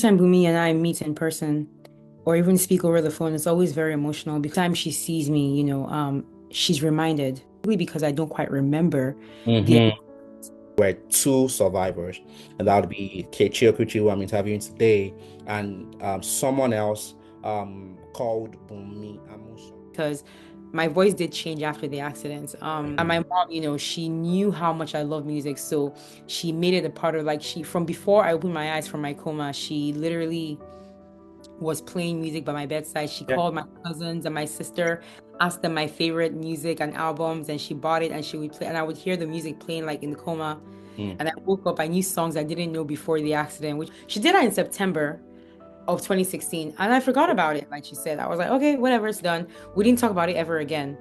Time Bunmi and I meet in person or even speak over the phone, it's always very emotional because time she sees me, she's reminded, really because I don't quite remember the hmm We're two survivors, and that would be Kechi Okwuchi, who I'm interviewing today, and someone else called Bunmi Amusan. because my voice did change after the accident. And my mom, she knew how much I love music, so she made it a part of like she from before I opened my eyes from my coma, she literally was playing music by my bedside. She Yeah. called my cousins and my sister, asked them my favorite music and albums, and she bought it and she would play. And I would hear the music playing like in the coma. Mm. And I woke up, I knew songs I didn't know before the accident, which she did that in September of 2016. And I forgot about it, like she said. I was like, okay, whatever, it's done. We didn't talk about it ever again.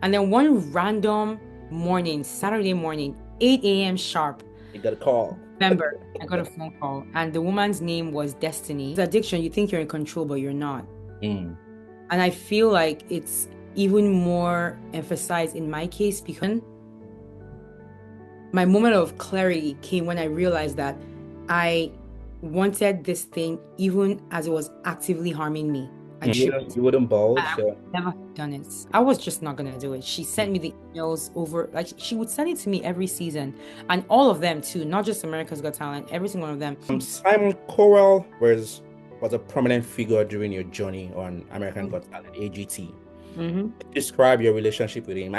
And then one random morning, Saturday morning, 8 a.m. sharp, You got a call. remember, I got a phone call, and the woman's name was Destiny. It's addiction. You think you're in control, but you're not. Mm. And I feel like it's even more emphasized in my case because my moment of clarity came when I realized that I wanted this thing even as it was actively harming me. I You chose. wouldn't, you wouldn't I bulge. would never have done it. I was just not gonna do it. She sent me the emails over, like she would send it to me every season, and all of them too, not just America's Got Talent, every single one of them. Simon Cowell was a prominent figure during your journey on American Got Talent, AGT. Mhm. Describe your relationship with him.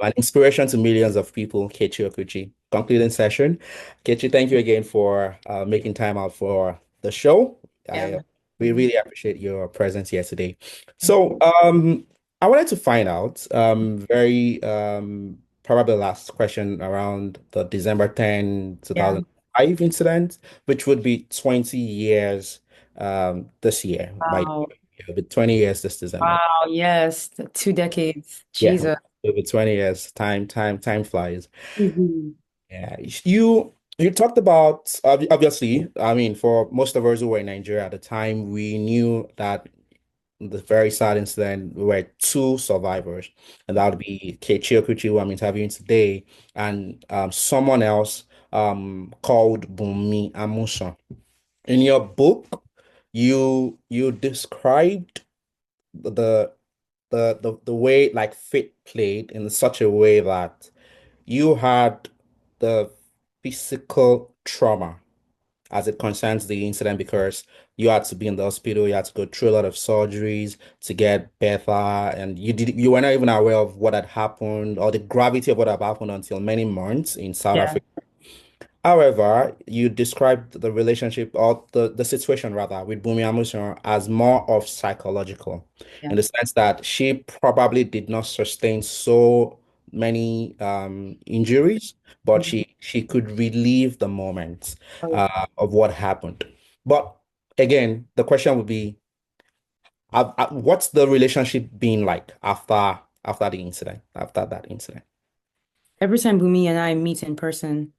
An inspiration to millions of people, Kechi Okwuchi. Concluding session. Kechi, thank you again for making time out for the show. Yeah. We Mhm. really appreciate your presence here today. Thank So, you. I wanted to find out, very probably last question around the December 10, Yeah. 2005 incident, which would be 20 years this year. Wow. It'll be 20 years this December. Wow. Yes. 2 decades. Yeah, Jesus. over 20 years. Time flies. Mhm. Yeah, you talked about obviously, I mean, for most of us who were in Nigeria at the time, we knew that the very sad incident, we were two survivors, and that would be Kechi Okwuchi, who I'm interviewing today, and someone else called Bunmi Amusan. In your book, you described the the way like fate played in such a way that you had the physical trauma as it concerns the incident because you had to be in the hospital, you had to go through a lot of surgeries to get better, and you were not even aware of what had happened or the gravity of what had happened until many months in South Yeah. Africa. However, you described the relationship or the situation rather with Bunmi Amusan as more of psychological Yeah. in the sense that she probably did not sustain so many injuries, but Mhm. she could relieve the moment Oh, of what happened. But again, the question would be, what's the relationship been like after the incident, after that incident? every time Bumi and I meet in person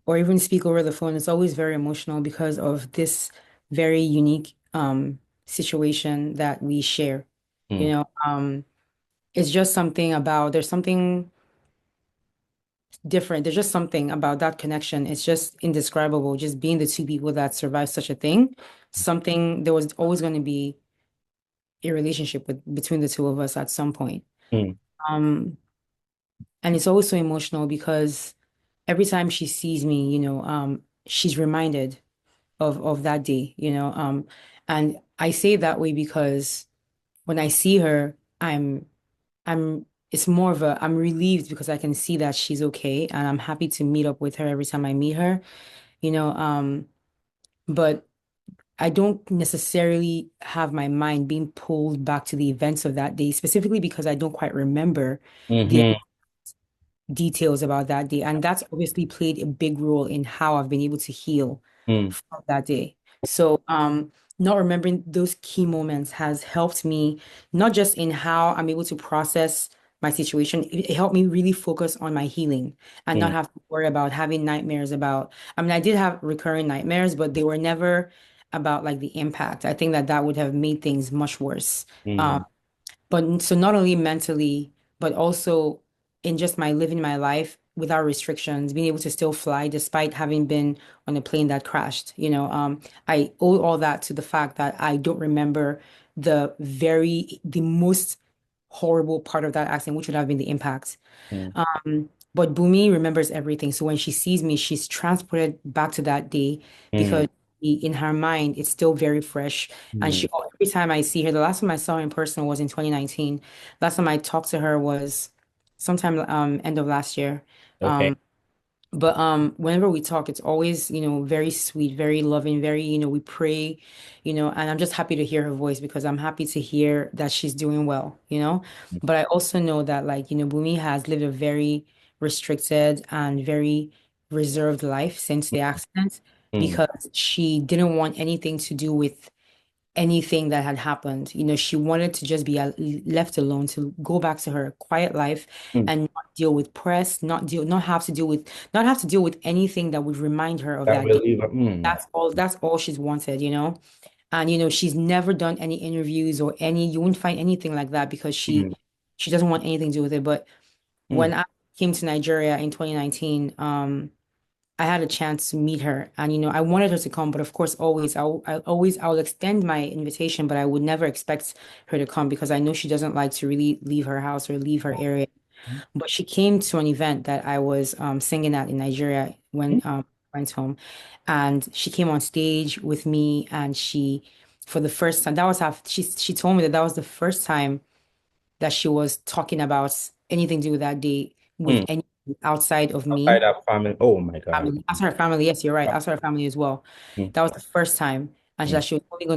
or even speak over the phone, it's always very emotional because of this very unique situation that we share. You Mm, know, it's just something about there's something different. There's just something about that connection. It's just indescribable. Just being the two people that survived such a thing. Something there was always going to be a relationship between the two of us at some point. mm, Um, and it's always so emotional because every time she sees me, she's reminded of that day, and I say it that way because when I see her, I'm it's more of a I'm relieved because I can see that she's okay and I'm happy to meet up with her every time I meet her, you know, but I don't necessarily have my mind being pulled back to the events of that day, specifically because I don't quite remember the hmm details about that day. And that's obviously played a big role in how I've been able to heal mm, from that day. So, not remembering those key moments has helped me not just in how I'm able to process my situation, it helped me really focus on my healing and not mm, have to worry about having nightmares about, I mean, I did have recurring nightmares, but they were never about like the impact. I think that would have made things much worse. Um, mm, but so not only mentally, but also in just my living my life without restrictions, being able to still fly despite having been on a plane that crashed. I owe all that to the fact that I don't remember the most horrible part of that accident, which would have been the impact. mm, But Bumi remembers everything. So when she sees me, she's transported back to that day mm, because in her mind, it's still very fresh. And mm. every time I see her, the last time I saw her in person was in 2019. Last time I talked to her was sometime end of last year. Okay. But whenever we talk, it's always, very sweet, very loving, very, we pray, and I'm just happy to hear her voice because I'm happy to hear that she's doing well. But I also know that like, Bumi has lived a very restricted and very reserved life since the accident Mm, because she didn't want anything to do with anything that had happened. She wanted to just be left alone to go back to her quiet life mm. and not deal with press, not have to deal with anything that would remind her of That that day. will leave. That's all she's wanted. And she's never done any interviews or you wouldn't find anything like that because she Mm, she doesn't want anything to do with it. But mm, when I came to Nigeria in 2019, I had a chance to meet her, and I wanted her to come, but of course, I'll extend my invitation, but I would never expect her to come because I know she doesn't like to really leave her house or leave her area. But she came to an event that I was singing at in Nigeria when mm, I went home, and she came on stage with me, and for the first time, she told me that was the first time that she was talking about anything to do with that day with mm. any outside of Outside me that family. Oh my God. family. Outside her family, yes, you're right. Outside her family as well. Mm, That was the first time. And mm,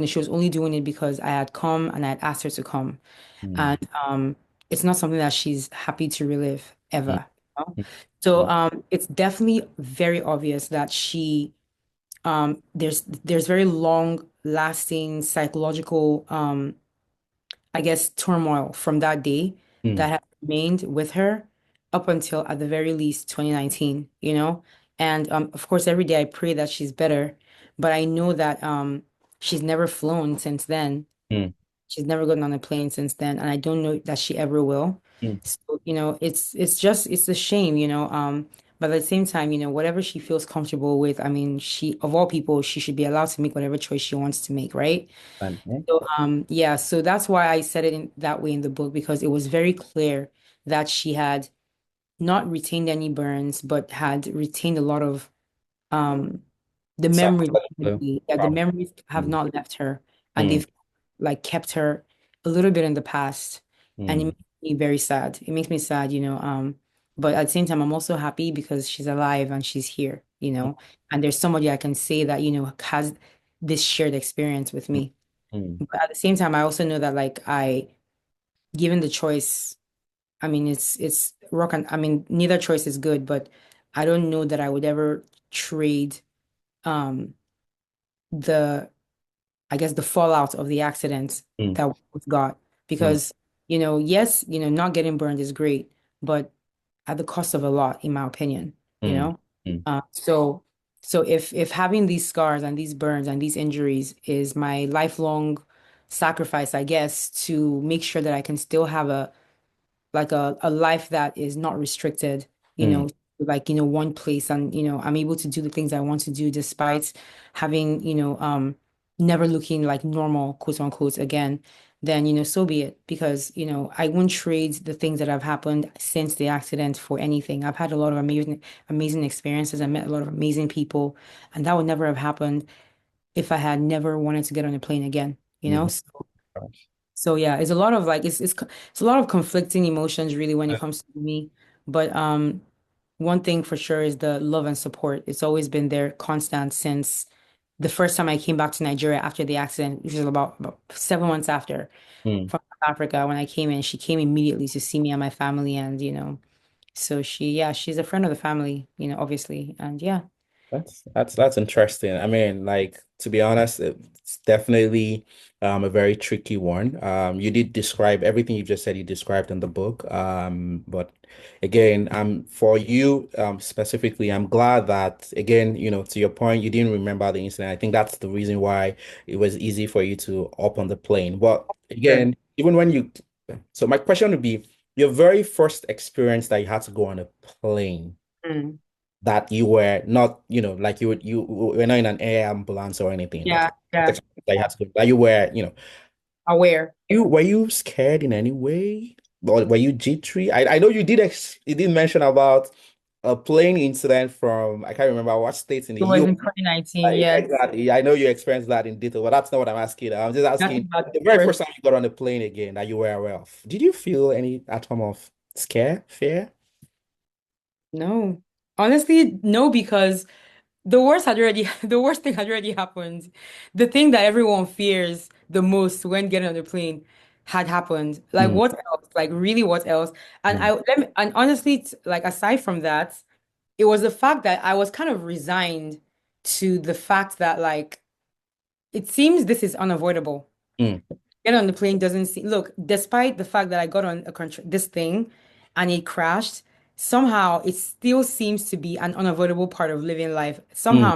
she was only doing it because I had come and I had asked her to come. mm, And it's not something that she's happy to relive mm, ever. mm, So mm, it's definitely very obvious that there's very long lasting psychological I guess, turmoil from that day mm, that has remained with her up until at the very least 2019. And of course, every day I pray that she's better, but I know that she's never flown since then. mm, She's never gotten on a plane since then, and I don't know that she ever will. mm. So, it's a shame. But at the same time, whatever she feels comfortable with, I mean, of all people, she should be allowed to make whatever choice she wants to make, right? Fine, eh? So, yeah, so that's why I said it in that way in the book because it was very clear that she had not retained any burns, but had retained a lot of um the memories, Psychological yeah, the trauma. memories have Mm, not left her, and mm, they've like kept her a little bit in the past, and it mm, makes me very sad. It makes me sad. But at the same time, I'm also happy because she's alive and she's here, and there's somebody I can say that has this shared experience with mm, me. mm, But at the same time, I also know that like given the choice, I mean it's rock and I mean neither choice is good, but I don't know that I would ever trade um the I guess the fallout of the accident mm, that we both got mm, because yes, not getting burned is great, but at the cost of a lot, in my opinion, you mm, know? mm, So if having these scars and these burns and these injuries is my lifelong sacrifice, I guess, to make sure that I can still have a life that is not restricted, mm, like, one place and, I'm able to do the things I want to do despite having, never looking like normal, quote unquote, again, then, so be it. Because, I wouldn't trade the things that have happened since the accident for anything. I've had a lot of amazing, amazing experiences. I met a lot of amazing people, and that would never have happened if I had never wanted to get on a plane again, you know? mm. So yeah, it's a lot of like it's a lot of conflicting emotions really when it comes to me. But one thing for sure is the love and support. It's always been there constant since the first time I came back to Nigeria after the accident, which was about 7 months after Mm. from South Africa. When I came in, she came immediately to see me and my family and so she's a friend of the family, obviously. And yeah. That's interesting. I mean, like to be honest, it's definitely a very tricky one. You did describe everything you just said you described in the book. But again, for you specifically, I'm glad that again, to your point, you didn't remember the incident. I think that's the reason why it was easy for you to hop on the plane. But Sure. again, even when you so my question would be your very first experience that you had to go on a plane Mm. that you were not, like you were not in an air ambulance or anything. Yeah, yeah. That you had to go, that you were, Aware. you were you scared in any way? Or were you jittery? I know you did mention about a plane incident from I can't remember what state in the It was US. in 2019, yes. Exactly. I know you experienced that in detail, but that's not what I'm asking. I'm just That's asking about the the very first. first time you got on the plane again that you were aware of. Did you feel any atom of scare, fear? No. Honestly, no, because the worst had already the worst thing had already happened. The thing that everyone fears the most when getting on the plane had happened. Like Mm, what else? Like really what else? And mm, and honestly, like aside from that, it was the fact that I was kind of resigned to the fact that like it seems this is unavoidable. mm, Get on the plane doesn't seem look, despite the fact that I got on this thing and it crashed, somehow it still seems to be an unavoidable part of living life. mm.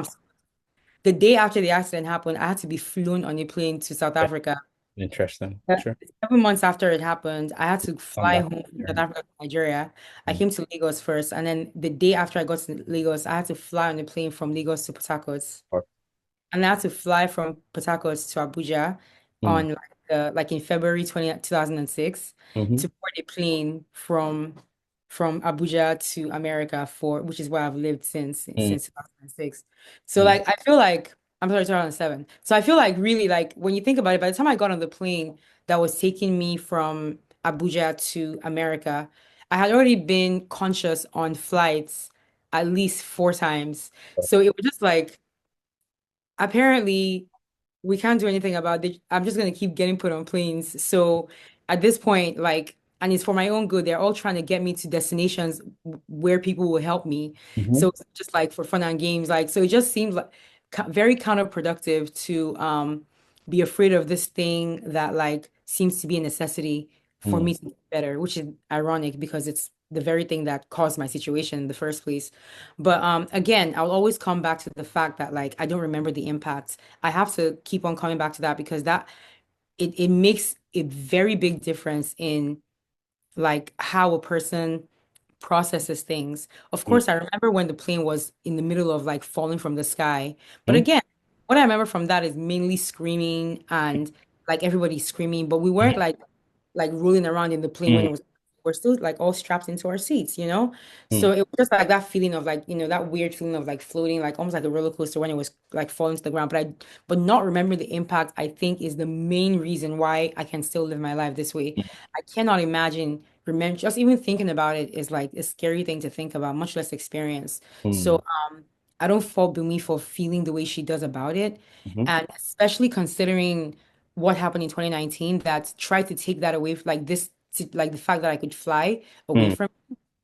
The day after the accident happened, I had to be flown on a plane to South Africa. Interesting. Yeah. Sure. 7 months after it happened, I had to Come fly back. home from South Here. Africa to Nigeria. I Mm, came to Lagos first, and then the day after I got to Lagos, I had to fly on a plane from Lagos to Port Harcourt. or- And I had to fly from Port Harcourt to Abuja mm, on like in February 2006 mhm, to board a plane from Abuja to America for which is where I've lived mm, since 2006. So mm, like I feel like I'm sorry, 2007. So I feel like really like when you think about it, by the time I got on the plane that was taking me from Abuja to America, I had already been conscious on flights at least 4 times. So it was just like apparently we can't do anything about it. I'm just gonna keep getting put on planes. So at this point, like, and it's for my own good. They're all trying to get me to destinations where people will help me. So mhm, it's just like for fun and games, like so it just seems like very counterproductive to be afraid of this thing that like seems to be a necessity for mm, me to get better, which is ironic because it's the very thing that caused my situation in the first place. But again, I'll always come back to the fact that like I don't remember the impact. I have to keep on coming back to that because that it makes a very big difference in like how a person processes things. Of mm, course, I remember when the plane was in the middle of like falling from the sky. But mm, again, what I remember from that is mainly screaming and like everybody screaming, but we weren't mm, like rolling around in the plane when mm, it was we're still like all strapped into our seats, you know? mm, So it was just like that feeling of like, that weird feeling of like floating, like almost like a roller coaster when it was like falling to the ground. But not remembering the impact, I think is the main reason why I can still live my life this way. I cannot imagine remember just even thinking about it is like a scary thing to think about, much less experience. So mm, I don't fault Bumi for feeling the way she does about it. mhm, And especially considering what happened in 2019 that tried to take that away, like this, like the fact that I could fly away mm, from,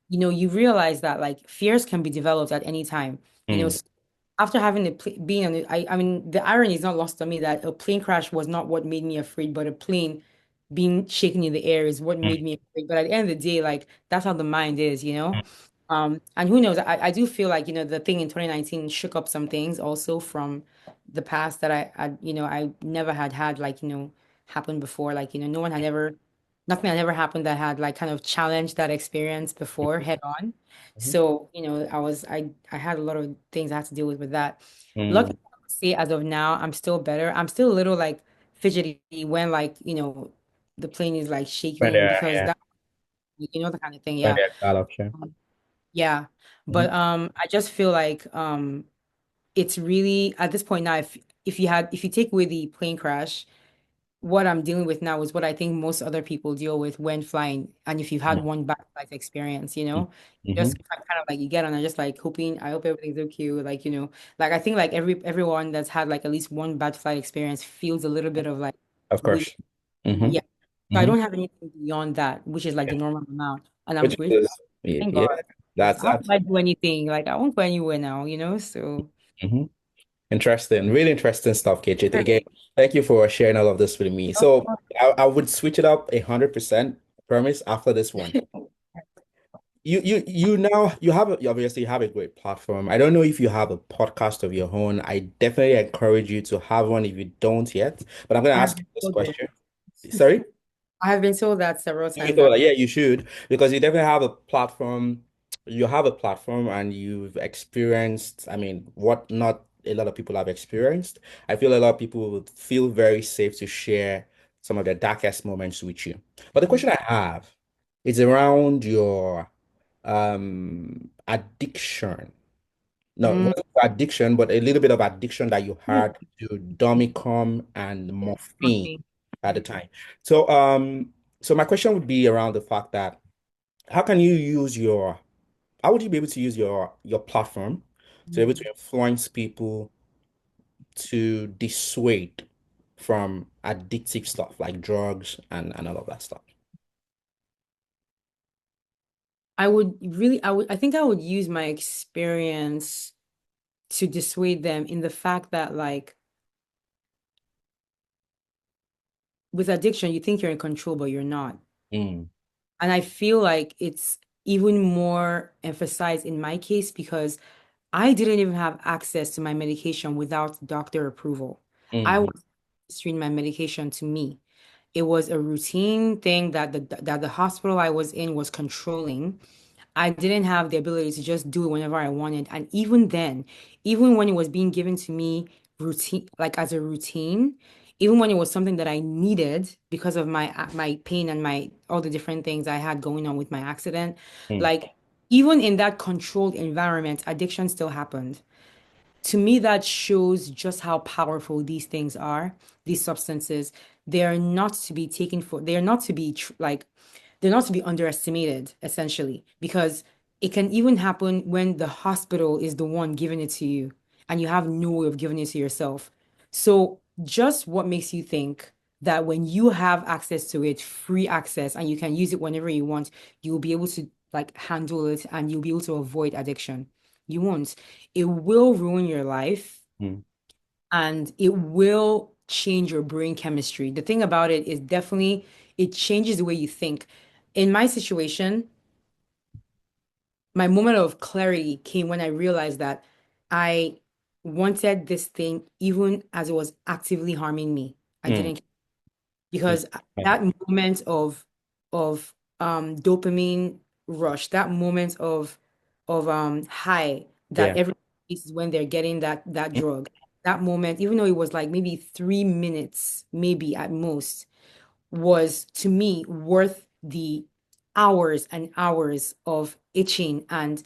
you realize that like fears can be developed at any time. mm, So after having being on it, I mean, the irony is not lost on me that a plane crash was not what made me afraid, but a plane being shaken in the air is what mm, made me afraid. But at the end of the day, like that's how the mind is. And who knows? I do feel like, the thing in 2019 shook up some things also from the past that I never had like, happened before. Like, no one had ever, nothing had ever happened that had like kind of challenged that experience before head on. mhm, So, I had a lot of things I had to deal with that. mm. Luckily, I would say as of now, I'm still better. I'm still a little like fidgety when like, the plane is like When shaking they're, because yeah, that, the kind of thing. when Yeah. they're gallop, yeah. Yeah. Mhm, But I just feel like it's really at this point now if you take away the plane crash, what I'm dealing with now is what I think most other people deal with when flying. And if you've had one bad flight experience, mm, just mhm, kind of like you get on and just like hoping, I hope everything's okay. Like, like I think like everyone that's had like at least one bad flight experience feels a little bit of like of weight. course. Hmm. Yeah. So I Hmm. don't have anything beyond that, which is like the Yeah. normal amount. And I'm Which grateful. is, Thank yeah, God. Because that's how could I absolutely. do anything? Like I won't go anywhere now. So Interesting, really interesting stuff, KJ. sure. Again, thank you for sharing all of this with me. So I would switch it up 100%, promise, after this one. You now you obviously have a great platform. I don't know if you have a podcast of your own. I definitely encourage you to have one if you don't yet. But I'm gonna I ask you have this told them. question. Sorry? I have been told that several You times. thought that, yeah, you should, because you definitely have a platform. You have a platform and you've experienced, I mean, what not a lot of people have experienced. I feel a lot of people would feel very safe to share some of their darkest moments with you. But the question I have is around your addiction. No, it Mm, wasn't addiction, but a little bit of addiction that you mm, had to Domicom and morphine okay. at the time. So, so my question would be around the fact that how can you use your, how would you be able to use your platform to be able to influence people to dissuade from addictive stuff like drugs and all of that stuff? I think I would use my experience to dissuade them in the fact that, like, with addiction, you think you're in control, but you're not. Mm, And I feel like it's even more emphasized in my case because I didn't even have access to my medication without doctor approval. I mm, was administering my medication to me. It was a routine thing that the hospital I was in was controlling. I didn't have the ability to just do it whenever I wanted. And even then, even when it was being given to me routine, like as a routine, even when it was something that I needed because of my pain and my all the different things I had going on with my accident, mm, like even in that controlled environment, addiction still happened. To me, that shows just how powerful these things are, these substances. They are not to be taken for, they are not to be they're not to be underestimated, essentially, because it can even happen when the hospital is the one giving it to you and you have no way of giving it to yourself. So, just what makes you think that when you have access to it, free access, and you can use it whenever you want, you'll be able to like handle it and you'll be able to avoid addiction? You won't. It will ruin your life mm, and it will change your brain chemistry. The thing about it is definitely it changes the way you think. In my situation, my moment of clarity came when I realized that I wanted this thing even as it was actively harming me. I mm, didn't mm. because Okay. that moment of dopamine rush, that moment of high that Yeah. everyone is when they're getting that drug, that moment, even though it was like maybe 3 minutes, maybe at most, was to me worth the hours and hours of itching and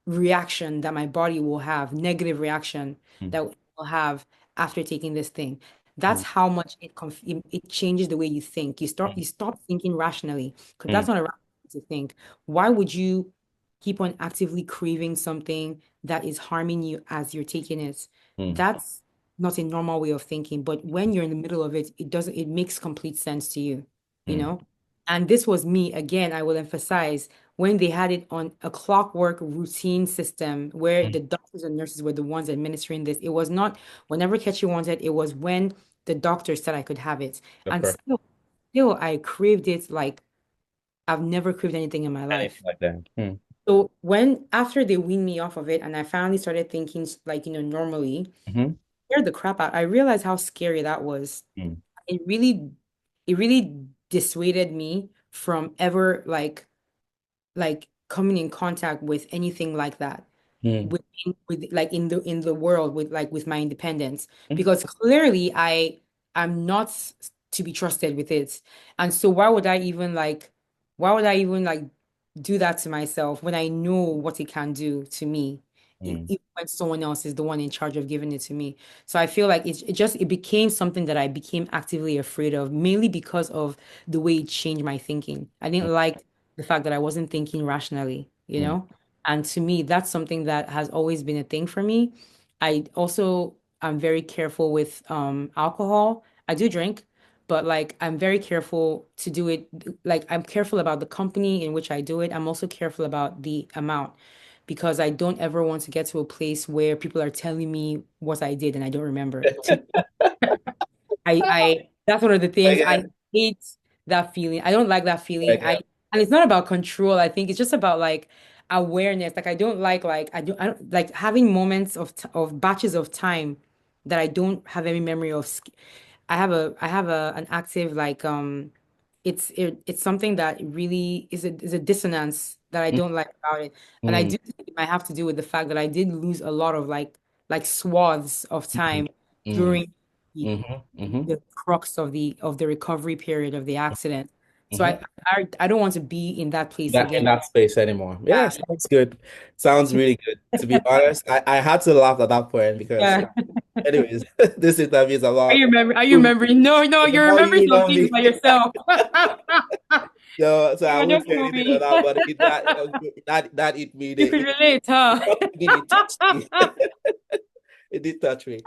reaction that my body will have, negative reaction Mm, that will have after taking this thing. That's mm, how much it changes the way you think. You stop thinking rationally because mm, that's not a rational way to think. Why would you keep on actively craving something that is harming you as you're taking it? mm, That's not a normal way of thinking, but when you're in the middle of it, it makes complete sense to you, you mm, know? And this was me, again, I will emphasize when they had it on a clockwork routine system where mm. the doctors and nurses were the ones administering this. It was not whenever Kechi wanted, it was when the doctor said I could have it. And Okay. still I craved it like I've never craved anything in my Anything life. like that. Mm, So when after they weaned me off of it and I finally started thinking like, normally, mhm, scared the crap out. I realized how scary that was. mm, It really, it really dissuaded me from ever like coming in contact with anything like that mm, with like in the world with like with my independence mm, because clearly I'm not to be trusted with it. And so why would I even like do that to myself when I know what it can do to me mm, even when someone else is the one in charge of giving it to me. So I feel like it became something that I became actively afraid of, mainly because of the way it changed my thinking. I didn't like the fact that I wasn't thinking rationally, you mm, know? And to me, that's something that has always been a thing for me. I also am very careful with alcohol. I do drink, but like I'm very careful to do it. Like I'm careful about the company in which I do it. I'm also careful about the amount because I don't ever want to get to a place where people are telling me what I did and I don't remember. That's one of the things yeah. I hate that feeling. I don't like that feeling. Yeah. And it's not about control. I think it's just about like awareness. Like I don't like I don't like having moments of batches of time that I don't have any memory of. I have an active like it's something that really is a dissonance that I Mm, don't like about it. And I mm, do think it might have to do with the fact that I did lose a lot of like swaths of mm, time mm, during the, mhm, mhm, the crux of the recovery period of the accident. So mhm. I don't want to be in that place That in again. that space anymore. Yeah, Yeah. sounds good. Sounds really good. To be honest, I had to laugh at that point because, Yeah. anyways, this interview is about Are you who- remembering? No, no, the you're more remembering you some know things me. by yourself. So I Yeah, won't don't say fool anything on me. that, but that it me. You could relate, huh? Not beginning, it touched me. It did touch me.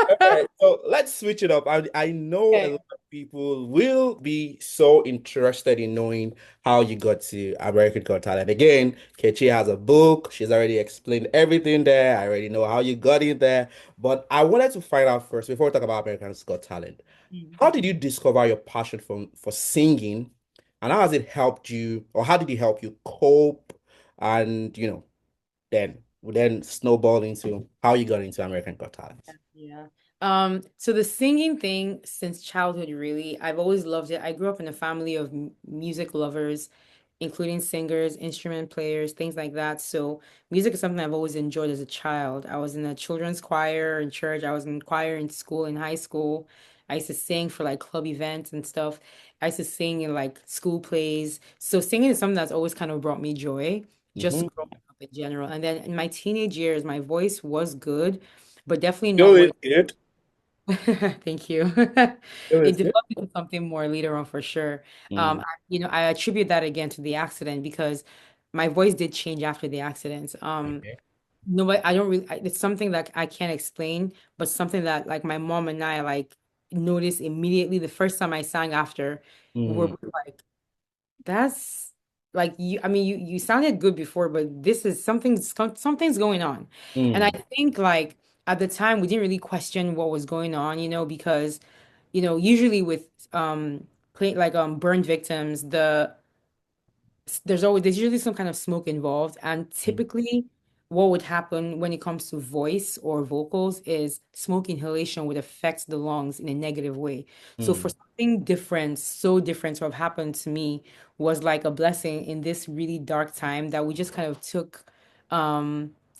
All right, so let's switch it up. I know a Okay. lot of people will be so interested in knowing how you got to American Got Talent. Again, Kechi has a book. She's already explained everything there. I already know how you got in there. But I wanted to find out first, before we talk about American's Got Talent, Mm. how did you discover your passion for singing? And how has it helped you, or how did it help you cope? And, then snowball into how you got into American Got Talent. Yeah. So the singing thing since childhood, really, I've always loved it. I grew up in a family of music lovers, including singers, instrument players, things like that. So music is something I've always enjoyed as a child. I was in a children's choir in church. I was in choir in school, in high school. I used to sing for like club events and stuff. I used to sing in like school plays. So singing is something that's always kind of brought me joy, just Mm-hmm. growing up in general. And then in my teenage years, my voice was good, but definitely Still not is what good. thank you. Still It is good. developed into something more later on for sure. Mm, I attribute that again to the accident because my voice did change after the accident. okay. No, but I don't really, it's something that I can't explain, but something that like my mom and I like noticed immediately the first time I sang after, we're Mm, both like, that's like you, I mean, you sounded good before, but this is something's going on. And I mm, think like at the time we didn't really question what was going on, because usually with play like burn victims, there's usually some kind of smoke involved, and mm, typically what would happen when it comes to voice or vocals is smoke inhalation would affect the lungs in a negative way. So for mm, something different, so different to have happened to me was like a blessing in this really dark time that we just kind of took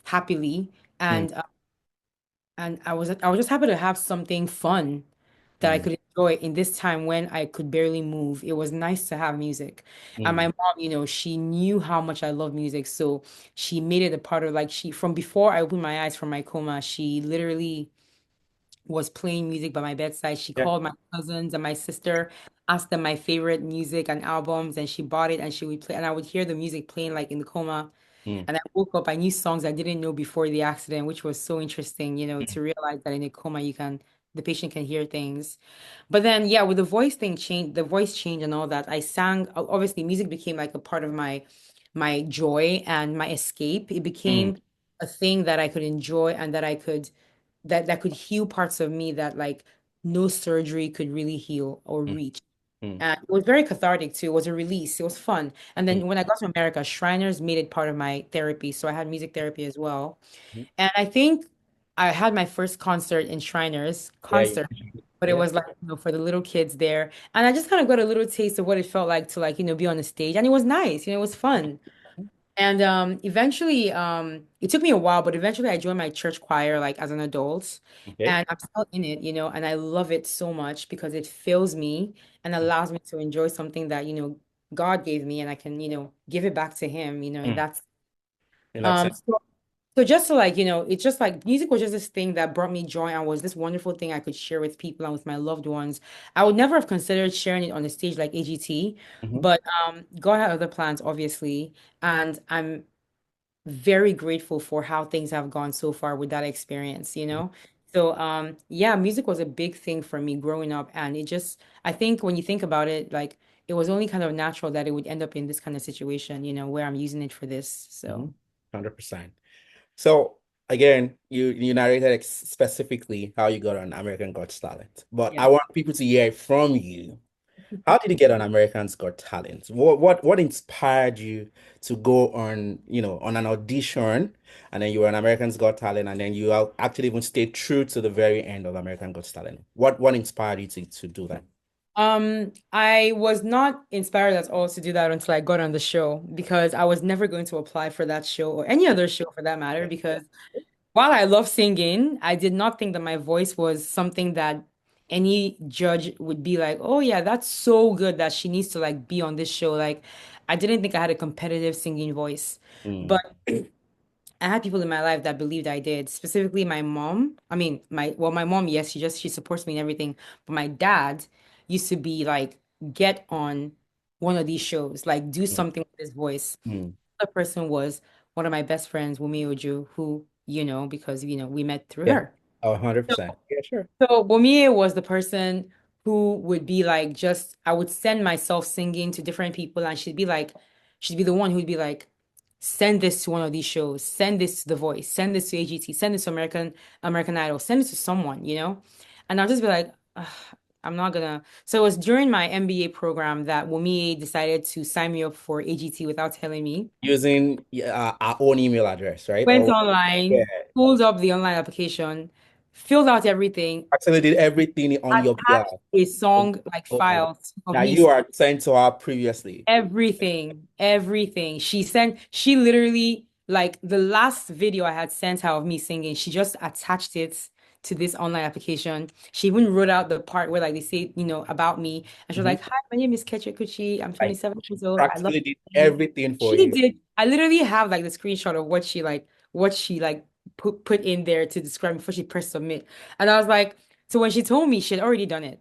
happily. mm, And I was just happy to have something fun that I mm, could enjoy in this time when I could barely move. It was nice to have music. And my mm. mom, she knew how much I love music. So she made it a part of like from before I opened my eyes from my coma, she literally was playing music by my bedside. She Yeah. called my cousins and my sister, asked them my favorite music and albums, and she bought it and she would play, and I would hear the music playing like in the coma. Mm, And I woke up, I knew songs I didn't know before the accident, which was so interesting, mm, to realize that in a coma the patient can hear things. But then, yeah, with the voice change and all that, I sang, obviously music became like a part of my joy and my escape. It mm, became a thing that I could enjoy and that could heal parts of me that like no surgery could really heal or mm, reach. mm, And it was very cathartic too. It was a release. It was fun. And mm, then when I got to America, Shriners made it part of my therapy. So I had music therapy as well. mm. And I think I had my first concert in Shriners Yeah. concert, but it Yeah. was like, for the little kids there. And I just kind of got a little taste of what it felt like to like, be on the stage. And it was nice, it was fun. And eventually, it took me a while, but eventually I joined my church choir like as an adult. Okay. And I'm still in it, and I love it so much because it fills me and allows me to enjoy something that, God gave me and I can, give it back to him, and Mm. that's In that um sense. so, so just to like, it's just like music was just this thing that brought me joy and was this wonderful thing I could share with people and with my loved ones. I would never have considered sharing it on a stage like AGT, Hmm. but God had other plans, obviously. And I'm very grateful for how things have gone so far with that experience, So yeah, music was a big thing for me growing up, and I think when you think about it, like it was only kind of natural that it would end up in this kind of situation, where I'm using it for this. Hmm. So 100%. So again, you narrated specifically how you got on American Got Talent, but I yeah. want people to hear from you. How did you get on American's Got Talent? What inspired you to go on, on an audition, and then you were on American's Got Talent, and then you actually even stayed true to the very end of American Got Talent? What inspired you to do that? I was not inspired at all to do that until I got on the show because I was never going to apply for that show or any other show for that matter. Because while I love singing, I did not think that my voice was something that any judge would be like, oh yeah, that's so good that she needs to like be on this show. Like, I didn't think I had a competitive singing voice. Mm, But I had people in my life that believed I did, specifically my mom. I mean, my mom, yes, she supports me in everything. But my dad used to be like, get on one of these shows, like do mm, something with his voice. mm. The person was one of my best friends, Wumi Oju, who, because we met through Yeah, her. 100%. Yeah, sure. So Bomie was the person who would be like, just I would send myself singing to different people, and she'd be the one who'd be like, send this to one of these shows, send this to The Voice, send this to AGT, send this to American Idol, send this to someone. And I'll just be like, "Ugh, I'm not gonna. So it was during my MBA program that Wumi decided to sign me up for AGT without telling me. Using our own email address, right? Went Or yeah, online, pulled up the online application, filled out everything, actually did everything on your attached behalf. a Oh, song like oh, oh. file of Now me you are sent to her previously. everything, everything. She literally, like the last video I had sent her of me singing, she just attached it to this online application. She even wrote out the part where like they say, about me. And she was Mhm. like, hi, my name is Kechi Okwuchi. I'm Like 27 she years old. I love practically did singing." everything for She you. did. I literally have like the screenshot of what she put in there to describe before she pressed submit. And I was like, so when she told me she had already done it.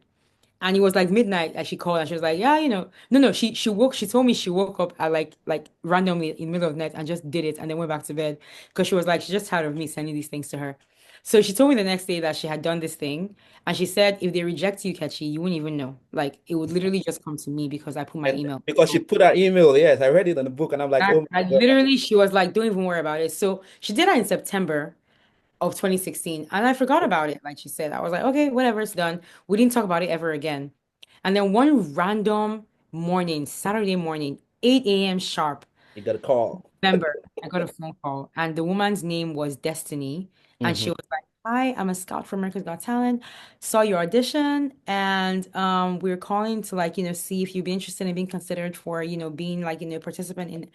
And it was like midnight and she called and she was like, yeah, no, no, she told me she woke up at like randomly in the middle of the night and just did it and then went back to bed because she was like, she's just tired of me sending these things to her. So she told me the next day that she had done this thing and she said, if they reject you, Kechi, you wouldn't even know. Like it would literally just come to me because I put my And email. because she put her email, yes, I read it on the book and I'm like, oh I my God. literally, she was like, don't even worry about it. So she did that in September of 2016. And I forgot about it, like she said. I was like, okay, whatever, it's done. We didn't talk about it ever again. And then one random morning, Saturday morning, 8 a.m. sharp, You got a call. November, I got a phone call. And the woman's name was Destiny. And Hmm. she was like, hi, I'm a scout for America's Got Talent. Saw your audition. And we're calling to like, see if you'd be interested in being considered for, being like, a participant in.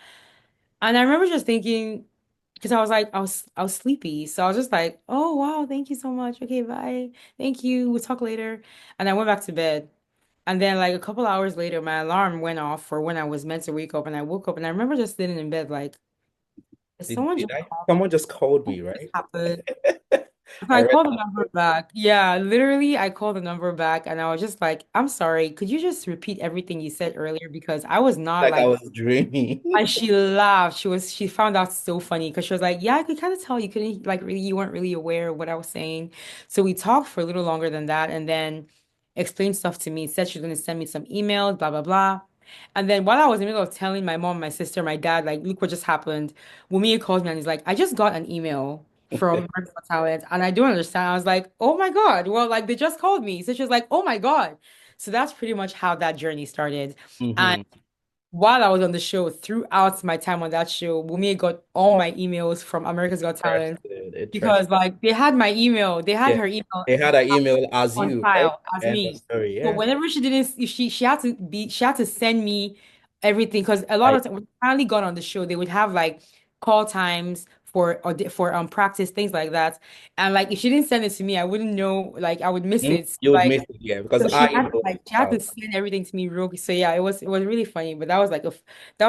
And I remember just thinking, because I was sleepy. So I was just like, oh wow, thank you so much. Okay, bye. Thank you. We'll talk later. And I went back to bed. And then like a couple hours later, my alarm went off for when I was meant to wake up. And I woke up and I remember just sitting in bed like, did someone Did just I? call me? Someone just called What me, just right? happened? So I I read called the number back. Yeah, literally, I called the number back and I was just like, I'm sorry. Could you just repeat everything you said earlier? Because I was not like I like. was dreaming. And she laughed. She found out so funny because she was like, yeah, I could kind of tell you couldn't like really you weren't really aware of what I was saying. So we talked for a little longer than that and then explained stuff to me. Said she was gonna send me some emails, blah blah blah. And then while I was in the middle of telling my mom, my sister, my dad, like, look what just happened, Wumi called me and he's like, I just got an email from American Got Talent and I don't understand. I was like, oh my God. Well, like they just called me. So she was like, oh my God. So that's pretty much how that journey started. And Hmm. while I was on the show, throughout my time on that show, Wumi got all my emails from America's Got Talent Interested, because interested. like they had my email, they had Yeah. her email They had an email as on you, right? file as End of me. story. So Yeah. whenever she didn't, if she had to send me everything because a lot Like, of time when I finally got on the show, they would have like call times for practice things like that, and like if she didn't send it to me, I wouldn't know, like I would miss it. So, you would like miss it, yeah, because so I she had to emailed like she had myself. to send everything to me real. So yeah, it was really funny, but that was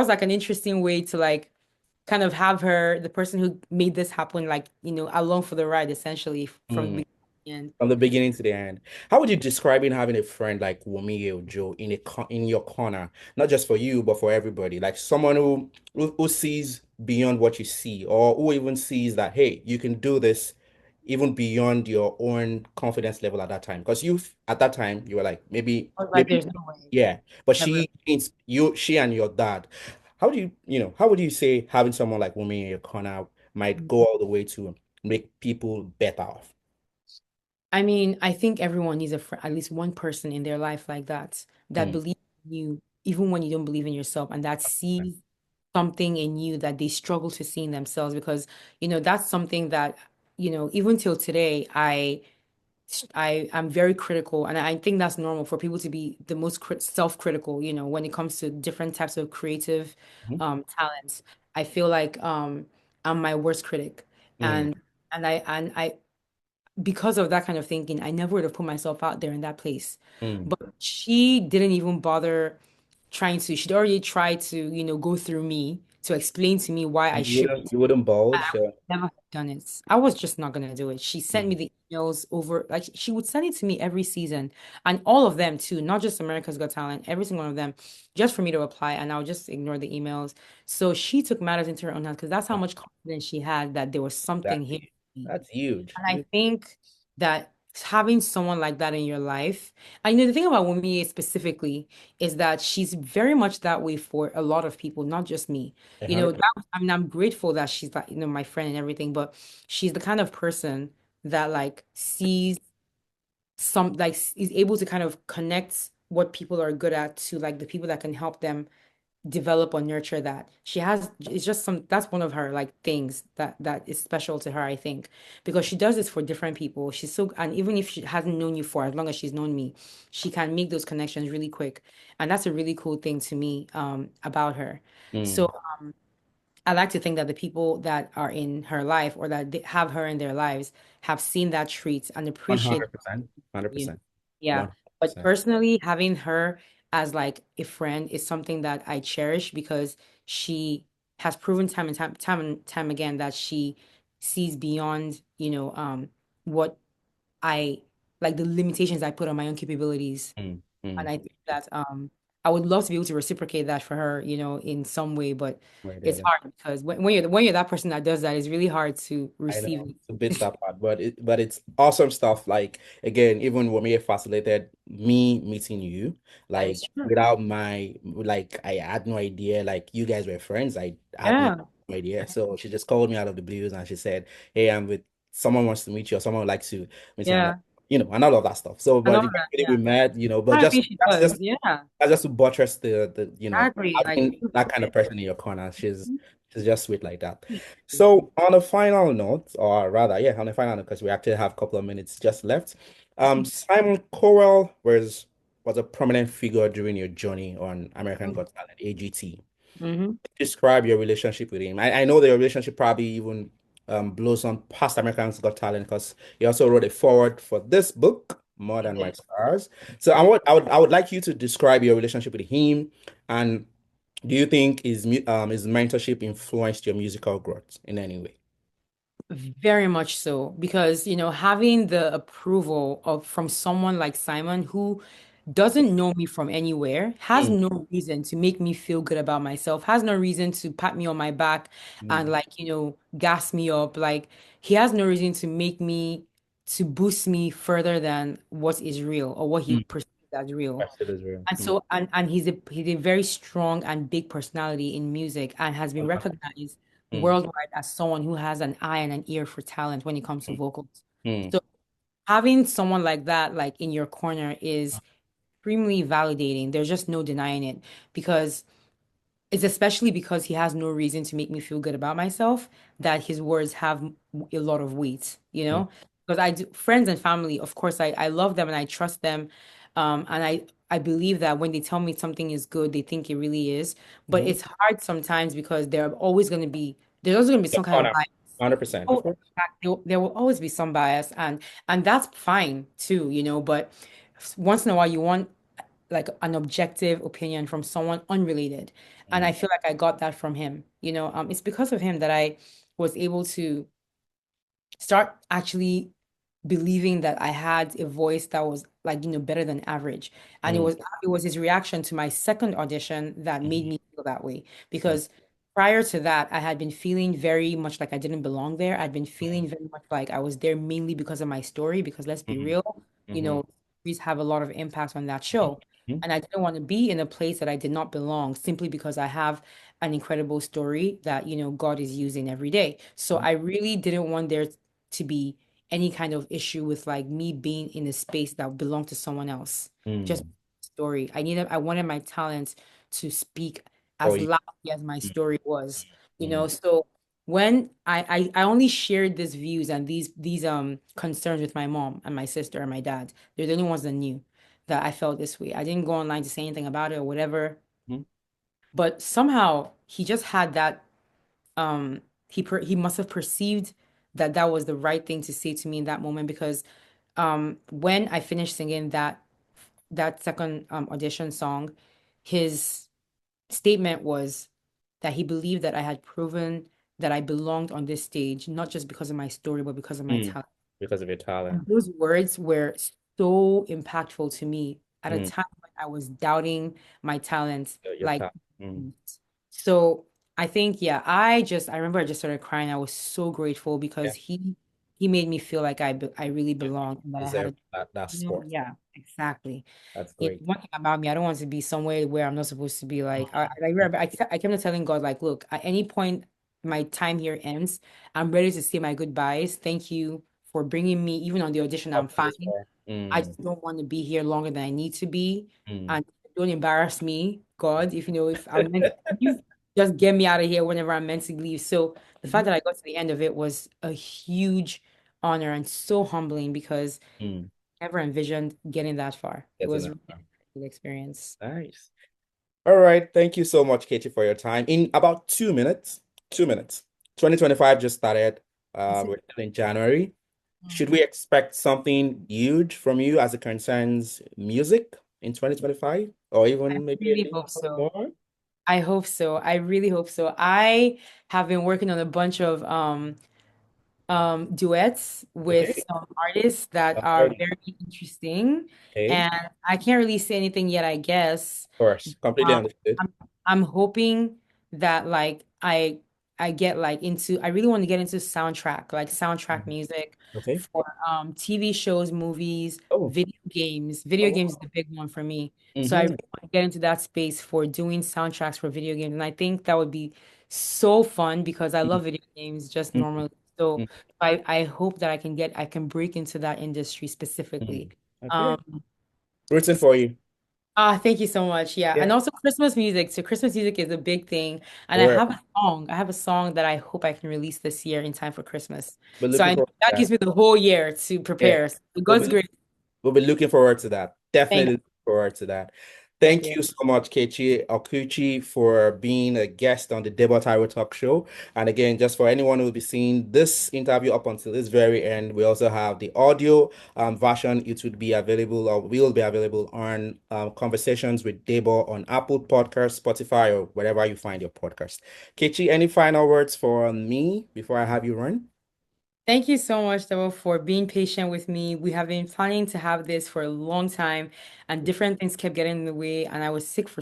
like an interesting way to like kind of have her, the person who made this happen, like along for the ride essentially from the Mm. beginning to the end. From the beginning to the end. How would you describe in having a friend like Wumi or Joe in in your corner, not just for you, but for everybody? Like someone who sees beyond what you see, or who even sees that, hey, you can do this even beyond your own confidence level at that time. Because you at that time you were like I was like, maybe there's no way. yeah, but Never. she and your dad. How do how would you say having someone like Wumi in your corner might go all the way to make people better off? I mean, I think everyone needs at least one person in their life like that that Mm. believes in you, even when you don't believe in yourself, and that sees something in you that they struggle to see in themselves. Because, that's something that, even till today, I'm very critical, and I think that's normal for people to be the most self-critical, when it comes to different types of creative Mhm. talents. I feel like I'm my worst critic. Mm, And I because of that kind of thinking, I never would have put myself out there in that place. mm. But she didn't even bother trying to. She'd already tried to, go through me to explain to me why I You shouldn't. wouldn't I bulge. would never have done it. I was just not gonna do it. She sent me Mm. the emails over, like she would send it to me every season, and all of them too, not just America's Got Talent, every single one of them, just for me to reply, and I would just ignore the emails. So she took matters into her own hands because that's how much confidence she had that there was something That here. that's huge. And I think that having someone like that in your life, and the thing about Wumi specifically is that she's very much that way for a lot of people, not just me. A hundred I mean, I'm grateful that she's like, my friend and everything, but she's the kind of person that like sees like is able to kind of connect what people are good at to like the people that can help them develop or nurture that. It's just that's one of her like things that is special to her, I think, because she does this for different people. And even if she hasn't known you for as long as she's known me, she can make those connections really quick. And that's a really cool thing to me about her. So Mm. I like to think that the people that are in her life or that they have her in their lives have seen that treat and appreciate 100%. 100%. yeah. But 100%. personally, having her as like a friend is something that I cherish because she has proven time and time again that she sees beyond, what I like the limitations I put on my own capabilities. Mm. And Mm. I think that I would love to be able to reciprocate that for her, in some way, but Right it's there. hard because when you're that person that does that, it's really hard to I receive know it's a bit it. that part, but it's awesome stuff. Like again, even when me facilitated me meeting you, That like is true. without my like I had no idea like you guys were friends. I had no Yeah. idea. So she just called me out of the blues and she said, "Hey, I'm with someone wants to meet you or someone would like to meet you." I'm like, Yeah. and all of that stuff. So, And but all that. eventually we Yeah. met, but I just think she that's does. just Yeah. that's just to buttress Exactly. Like, having that kind of person in your corner. She's just sweet like that. So on a final note, or rather, yeah, on a final note, because we actually have a couple of minutes just left. Simon Cowell was a prominent figure during your journey on American Got Talent, AGT. hmm Describe your relationship with him. I know the relationship probably even blows on past Americans Got Talent because he also wrote a foreword for this book, More He Than My did. Scars. So I would like you to describe your relationship with him, and do you think his mentorship influenced your musical growth in any way? Very much so, because having the approval of from someone like Simon who doesn't know me from anywhere, has Mm, no reason to make me feel good about myself, has no reason to pat me on my back and mm, like, gas me up. Like he has no reason to boost me further than what is real or what he mm. perceives as real. That's it as well. And so and he's a very strong and big personality in music and has been recognized Mm, worldwide as someone who has an eye and an ear for talent when it comes to mm, vocals. mm, So having someone like that like in your corner is extremely validating. There's just no denying it because it's especially because he has no reason to make me feel good about myself that his words have a lot of weight, you mm, know? Because I do friends and family, of course, I love them and I trust them. And I believe that when they tell me something is good, they think it really is. But mm. it's hard sometimes because there's always gonna be The some kind of corner, bias. 100%, of Oh, course. there will always be some bias and that's fine too, but once in a while you want like an objective opinion from someone unrelated. And I Mm, feel like I got that from him. It's because of him that I was able to start actually believing that I had a voice that was like, better than average. And it mm, was it was his reaction to my second audition that made mm, me feel that way. mm, Because prior to that, I had been feeling very much like I didn't belong there. I'd been feeling very much like I was there mainly because of my story, because let's be mm, real, you mm, know, stories have a lot of impact on that show. mm, And I didn't want to be in a place that I did not belong simply because I have an incredible story that, God is using every day. So mm, I really didn't want there to be any kind of issue with like me being in a space that belonged to someone else. Just mm. story. I wanted my talents to speak Oh, as loudly as my mm, story was, mm, So when I only shared these views and these concerns with my mom and my sister and my dad. They're the only ones that knew that I felt this way. I didn't go online to say anything about it or whatever. Mhm. But somehow he just had that he must have perceived that that was the right thing to say to me in that moment because when I finished singing that second audition song, his statement was that he believed that I had proven that I belonged on this stage, not just because of my story, but because of my Mm. talent. Because of your talent. And those words were so impactful to me at a Mm. time when I was doubting my talents. Your Like, talent. Mm. so I think, yeah, I remember I just started crying. I was so grateful Yeah. because he made me feel like I really You belonged and that I had deserve a, that sport. yeah, exactly. That's You know, great. one thing about me, I don't want to be somewhere where I'm not supposed to be. Like, I remember I kept on telling God, like, look, at any point my time here ends, I'm ready to say my goodbyes. Thank you for bringing me, even on the audition, I'm Up to this fine. far. I Mm. just don't want to be here longer than I need to be. Mm. And don't embarrass me, God, if you know, if I'm meant you just get me out of here whenever I'm meant to leave. So the fact Mhm. that I got to the end of it was a huge honor and so humbling because Mm. I never envisioned getting that far. It Getting was that really far. a good experience. Nice. All right. Thank you so much, Katie, for your time. In about 2 minutes, 2 minutes. 2025 just started. That's it. We're still in January. Should Mm. we expect something huge from you as it concerns music in 2025? Or I even maybe a really hope little so. more? I hope so. I really hope so. I have been working on a bunch of duets with Okay. some artists that are Alrighty. very interesting. Okay. And I can't really say anything yet, I guess. Of course. Completely Um, understood. I'm hoping that like I get like into I really want to get into soundtrack Mhm. music Okay. for TV shows, movies, Oh. video games. Video Oh. games is the big one for me. So I Mm-hmm. really want to get into that space for doing soundtracks for video games. And I think that would be so fun because I love video games just normally. So I hope that I can break into that industry specifically. Mm-hmm. Okay. Um, Rooting for you. Thank you so much. Yeah. And Yeah. also Christmas music. So Christmas music is a big thing. And I We're have a song. I have a song that I hope I can release this year in time for Christmas. we're So looking I forward to that that. gives me the whole year to Yeah. prepare. So We'll God's be grace. We'll be looking forward to that. Thank Definitely you. looking forward to that. Thank Thank you. you so much, Kechi Okwuchi, for being a guest on the Debo Taiwo Talk Show. And again, just for anyone who will be seeing this interview up until this very end, we also have the audio version. It would be available or will be available on Conversations with Debo on Apple Podcasts, Spotify, or wherever you find your podcast. Kechi, any final words for me before I have you run? Thank you so much, Debo, for being patient with me. We have been planning to have this for a long time, and different things kept getting in the way. And I was sick for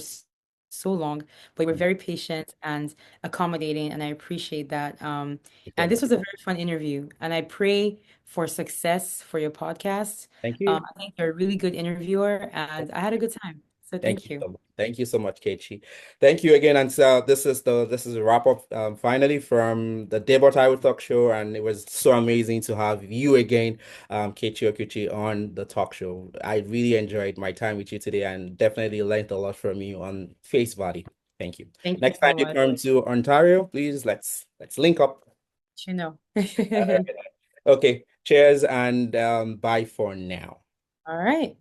so long, but you were very patient and accommodating, and I appreciate that. Thank you so And this much. was a very fun interview, and I pray for success for your podcast. Thank you. I think you're a really good interviewer, and I had a good time. So Thank thank you you. so much. Thank you so much, Kechi. Thank you again. And so this is a wrap up finally from the Debut I Will Talk show. And it was so amazing to have you again, Kechi Okuchi, on the talk show. I really enjoyed my time with you today and definitely learned a lot from you on face value. Thank you. Thank you Next time so you much. come to Ontario, please let's link up. You know. Okay. Cheers and bye for now. All right.